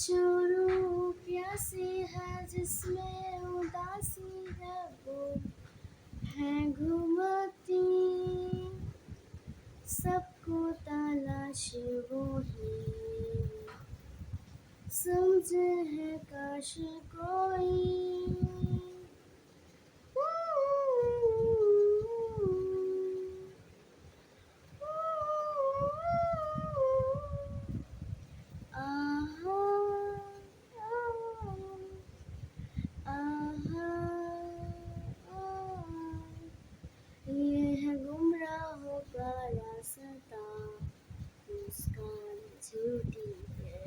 चोरों प्यासी है जिसमें उदासी है वो है घुमती सबको तलाश वो ही समझे है काश कोई आहा आहा ये है गुमराहों का रास्ता मुस्कान झूठी है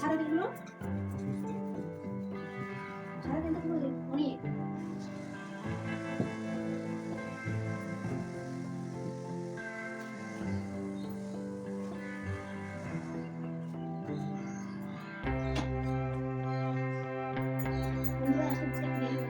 সারাদিনগুলো সারাদিন তো বললি অনেক বন্ধুরা আজকে বুঝতে পেরে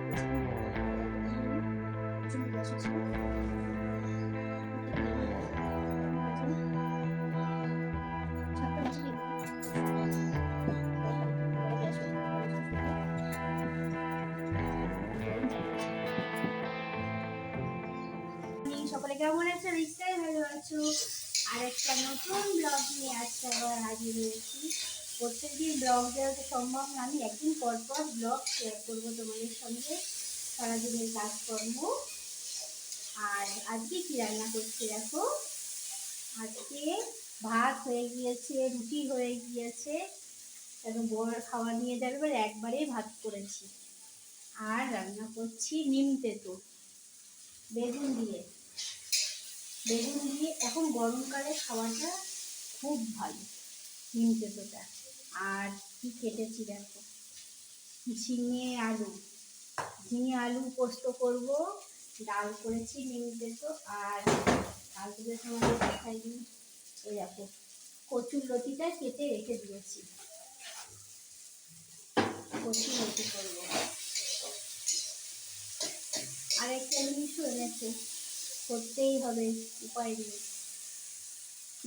সকলে কেমন আছো? নিশ্চয়ই ভালো আছো। আর একটা নতুন ব্লগ নিয়ে আজকে আবার হাজির হয়েছি। প্রত্যেকদিন ব্লগ দেওয়া তো সম্ভব না, আমি একদিন পর পর ব্লগ শেয়ার করবো তোমাদের সঙ্গে সারাদিনের কাজকর্ম। আর আজকে কি রান্না করছি দেখো, আজকে ভাত হয়ে গিয়েছে, রুটি হয়ে গিয়েছে, এখন বড় খাওয়া নিয়ে যাবে বলে একবারেই ভাত করেছি। আর রান্না করছি নিম তেঁতো বেগুন দিয়ে। এখন গরমকালে খাওয়াটা খুব ভালো নিম তেঁতোটা। আর কি কেটেছি দেখো, ঝিঙে আলু পোস্ত করব, ডাল করেছি নিম তেঁতো। আর ডালগুলো তোমাদের দেখাই দিই, এই দেখো কচুর লতিটা কেটে রেখে দিয়েছি, কচুর লতি করবো। আর একটা জিনিসও এনেছে, করতেই হবে, উপায় নেই,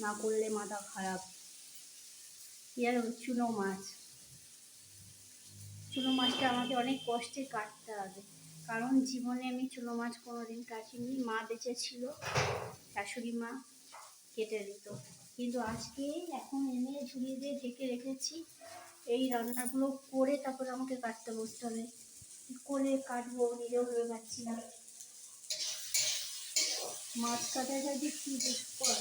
না করলে মাথা খারাপ। ইয়ার চুনো মাছটা আমাকে অনেক কষ্টে কাটতে হবে, কারণ জীবনে আমি চুনো মাছ কোনোদিন কাটিনি। মা বেঁচে ছিল, শাশুড়ি মা কেটে দিত, কিন্তু আজকে এখন এনে ঝুলিয়ে দিয়ে ঢেকে রেখেছি। এই রান্নাগুলো করে তারপরে আমাকে কাটতে বসতে হবে, কী করে কাটবো নিজেও ভেবে পাচ্ছি না। মাছ কাটাটা যে কী দুষ্কর,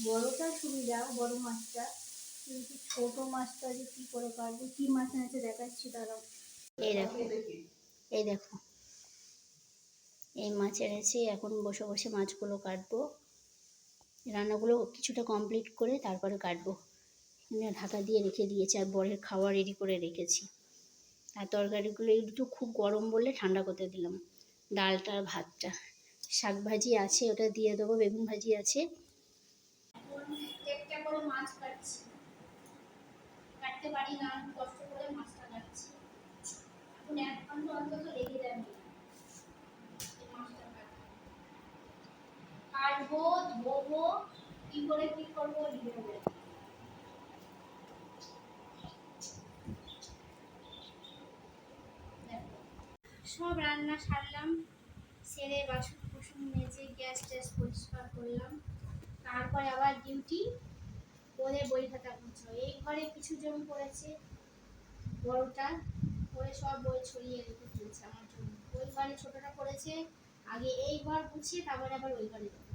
বড়টা সুবিধা, বড় মাছটা, কিন্তু ছোট মাছটা যে কী করে কাটবো। কী মাছ এনেছে দেখাচ্ছি দাঁড়াও। এই দেখো এই মাছ এনেছি। এখন বসে বসে মাছগুলো কাটবো, রান্নাগুলো কিছুটা কমপ্লিট করে তারপরে কাটবো। ঢাকা দিয়ে রেখে দিয়েছি, আর বরের খাওয়া রেডি করে রেখেছি। আর তরকারিগুলো একটু খুব গরম বলে ঠান্ডা করতে দিলাম। ডালটা আর ভাতটা, শাক ভাজি আছে ওটা দিয়ে দেবো, বেগুন ভাজি আছে। একটা করে মাছ কাটতে পারি না, কষ্ট করে মাছটা কাটছি। এখন 1 ঘন্টা অন্তত লেগে যাবে মাছটা কাটবো, ধোবো, কি করে কি করবো নিজে হবে। সব রান্না সারলাম, সেরে বাসন কুসুন মেজে গ্যাস ট্যাস পরিষ্কার করলাম, তারপরে আবার ডিউটি। ওদের বই খাতা করছো, এই ঘরে কিছু জন করেছে, বড়টা করে সব বই ছড়িয়ে রেখে দিয়েছে আমার জন্য। ওই ঘরে ছোটটা করেছে, আগে এই ঘর গুছিয়ে তারপরে আবার ওই ঘরে যাবো,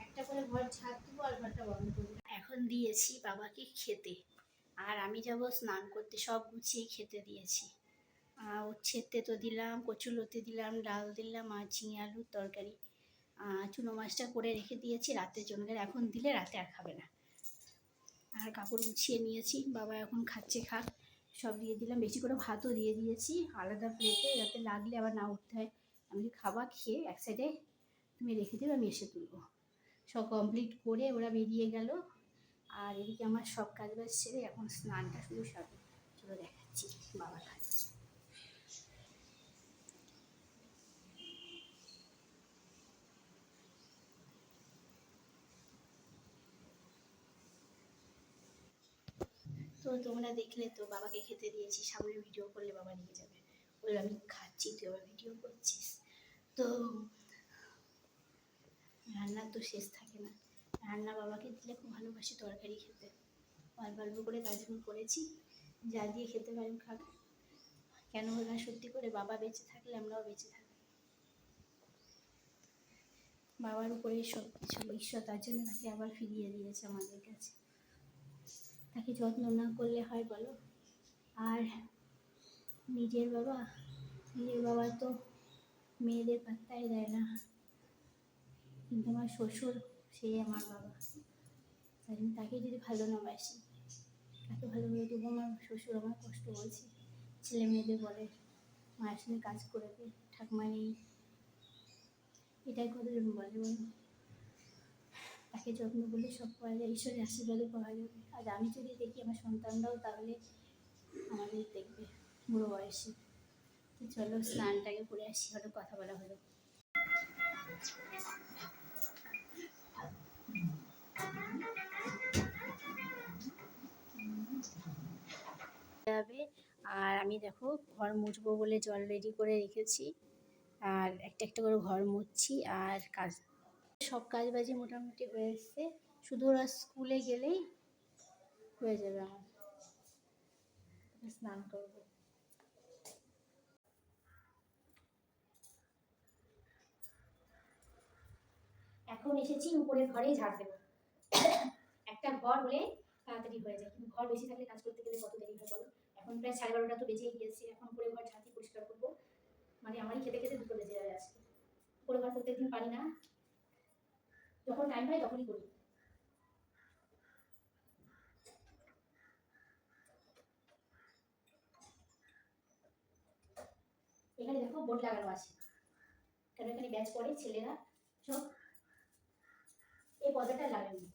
একটা করে ঘর ঝাড় দেবো আর ঘরটা বন্ধ করবো। এখন দিয়েছি বাবাকে খেতে, আর আমি যাবো স্নান করতে। সব গুছিয়ে খেতে দিয়েছি। উচ্ছের তেঁতো দিলাম, কচুলতি দিলাম, ডাল দিলাম, আর ঝিঙে আলুর তরকারি। চুনো মাছটা করে রেখে দিয়েছি রাতের জন্য, এখন দিলে রাতে আর খাবে না। আর কাপড় গুছিয়ে নিয়েছি, বাবা এখন খাচ্ছে, খাক। সব দিয়ে দিলাম, বেশি করে ভাতও দিয়ে দিয়েছি আলাদা প্লেটে, যাতে লাগলে আবার না উঠতে হয়। আমি খাবার খেয়ে এক সাইডে তুমি রেখে দেবে, আমি এসে তুলবো। সব কমপ্লিট করে ওরা বেরিয়ে গেল, আর এদিকে আমার সব কাজ বাজ সেরে এখন স্নানটা শুধু সারবো। চলো দেখাচ্ছি বাবা খাচ্ছে। তো তোমরা দেখলে তো বাবাকে খেতে দিয়েছি, সামনে ভিডিও করলে বাবা নিয়ে যাবে, বললো আমি খাচ্ছি তুই আবার ভিডিও করছিস। তো রান্নার তো শেষ থাকে না, রান্না বাবাকে দিলে খুব ভালোবাসি তরকারি খেতে, অল্প অল্প করে তার জন্য করেছি, যা দিয়ে খেতে পারি খাবে। কেন না, সত্যি করে বাবা বেঁচে থাকলে আমরাও বেঁচে থাকি। বাবার উপরে সব কিছু, ঈশ্বর তার জন্য তাকে আবার ফিরিয়ে দিয়েছে আমাদের কাছে। তাকে যত্ন না করলে হয় বলো? আর নিজের বাবা তো মেয়েদের পাত্তাই দেয় না, কিন্তু আমার শ্বশুর সেই আমার বাবা, তাই জন্য তাকে যদি ভালো না বাসি, তাকে ভালো করে দেবো। আমার শ্বশুর আমার কষ্ট বলছে, ছেলে মেয়েদের বলে মায়ের সঙ্গে কাজ করে দে, ঠাকুমা নেই, এটাই কতজন বলে বলো? তাকে যত্ন করলে সব পাওয়া যায়, ঈশ্বরের আশীর্বাদও পাওয়া যাবে। আর আমি যদি দেখি আমার সন্তানরাও তাহলে আমাদের দেখবে বুড়ো বয়সে। তো চলো স্নানটাকে করে আসি, হয়তো কথা বলা হলো। যাবে, আর আমি দেখো ঘর মুছবো বলে জল রেডি করে রেখেছি, আর একটা একটা করে ঘর মুছছি। আর সব কাজ বাজি মোটামুটি হয়ে এসছে, শুধু ওরা স্কুলে গেলেই হয়ে যাবে আমার, স্নান করবো। এখন এসেছি উপরের ঘরেই ঝাড় দেবো, একটা ঘর হলে তাড়াতাড়ি হয়ে যায়, কিন্তু ঘর বেশি থাকলে কাজ করতে গেলে কত দেরি হয় বলো? এখন প্রায় 12:30 তো বেজেই গিয়েছে, এখন উপরে ঘর ঝাঁটি পরিষ্কার করবো, মানে আমারই খেতে খেতে 2টো বেজে যাবে আজকে। উপরে ঘর প্রত্যেকদিন পারি না, যখন টাইম পাই তখনই করি। এখানে দেখো বোর্ড লাগানো আছে, কেন এখানে ব্যাচ পড়ে ছেলেরা সব, এই পর্দাটা লাগানো।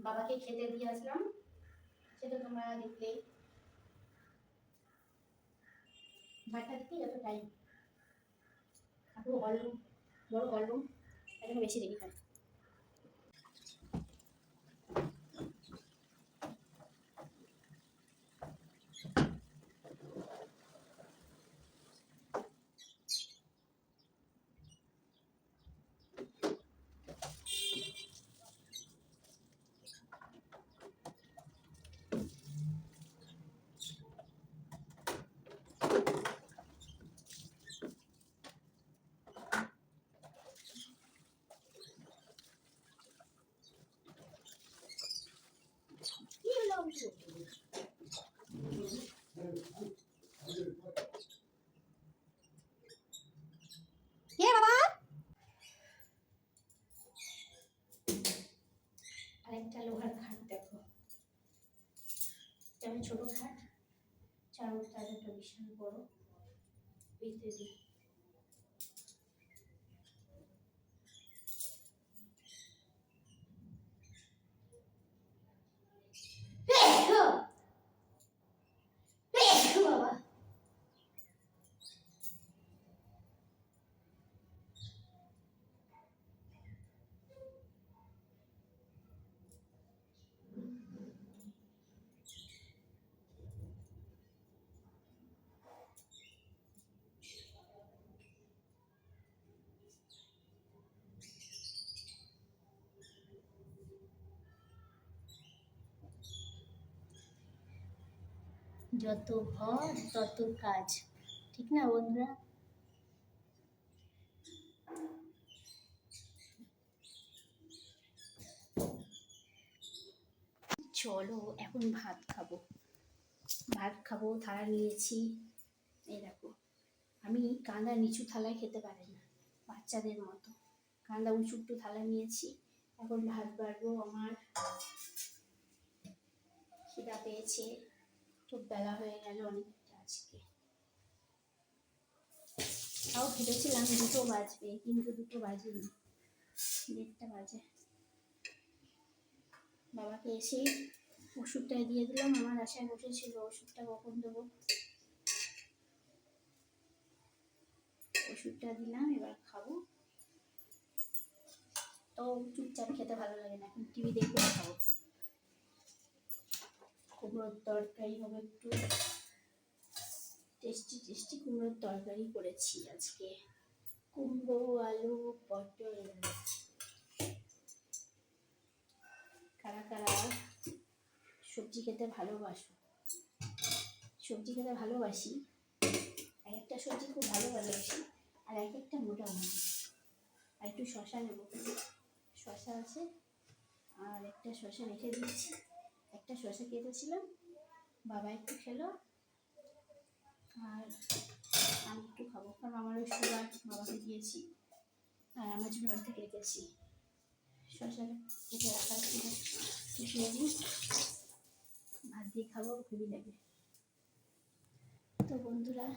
বাবাকে খেতে দিয়ে আসলাম, সেটা তোমরা দেখলেই, ভাতটা দিতে যত টাইম, একটু হলরুম, বড় হলরুম, তাই জন্য বেশি দেরি হয়। কি হলো? কে বাবা? আরেকটা লোহার খাট দেখো, যেমন ছোট খাট, চাদরটা বিশাল বড়, ভিতরে দিই। বাবা যত ঘর তত কাজ, ঠিক না বন্ধুরা? চলো এখন ভাত খাবো। থালা নিয়েছি। এই দেখো, আমি কাঁদা নিচু থালায় খেতে পারি না, বাচ্চাদের মতো। কাঁদা উঁচু একটু থালা নিয়েছি। এখন ভাত বাড়বো। আমার খিদা পেয়েছে, খুব বেলা হয়ে গেল অনেকটা আজকে। তাও ভেবেছিলাম 2টো বাজবে, কিন্তু 2টো বাজেনি, 1:30 বাজে। বাবাকে এসেই ওষুধটা দিয়ে দিলাম। আমার আশায় বসেছিল ওষুধটা কখন দেবো। ওষুধটা দিলাম, এবার খাবো। তো চুপচাপ খেতে ভালো লাগে না, এখন টিভি দেখে খাবো। কুমড়োর তরকারি হবে, একটু টেস্টি টেস্টি কুমড়োর তরকারি করেছি আজকে। কুমড়ো, আলু, পটল। কারা কারা সবজি খেতে ভালোবাসো? সবজি খেতে ভালোবাসি, এক একটা সবজি খুব ভালোবাসি, আর এক একটা মোটামুটি। আর একটু শশা নেবো, শশা আছে, আর একটা শশা রেখে দিচ্ছি। একটা শশা কেটেছিলাম, বাবা একটু খেলো, আর আমি একটু খাবো, কারণ আমারও সুগার, বাবাকে দিয়েছি, আর আমার জন্য অর্ধেক রেখেছি। শশা কেটে রাখা ছিল, শুকিয়ে দিই, ভাত দিয়ে খাবো, খুবই লাগে। তো বন্ধুরা,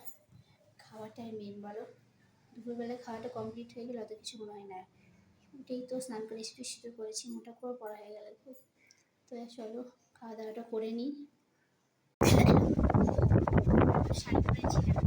খাওয়াটাই মেন বলো। দুপুরবেলা খাওয়াটা কমপ্লিট হয়ে গেলে অত কিছু মনে হয় না। উঠেই তো স্নান করে একটু করেছি, মোটা করে পড়া হয়ে গেল খুব। তো চলো খাওয়া দাওয়াটা করে নিই। শাড়ি পরেছিলাম,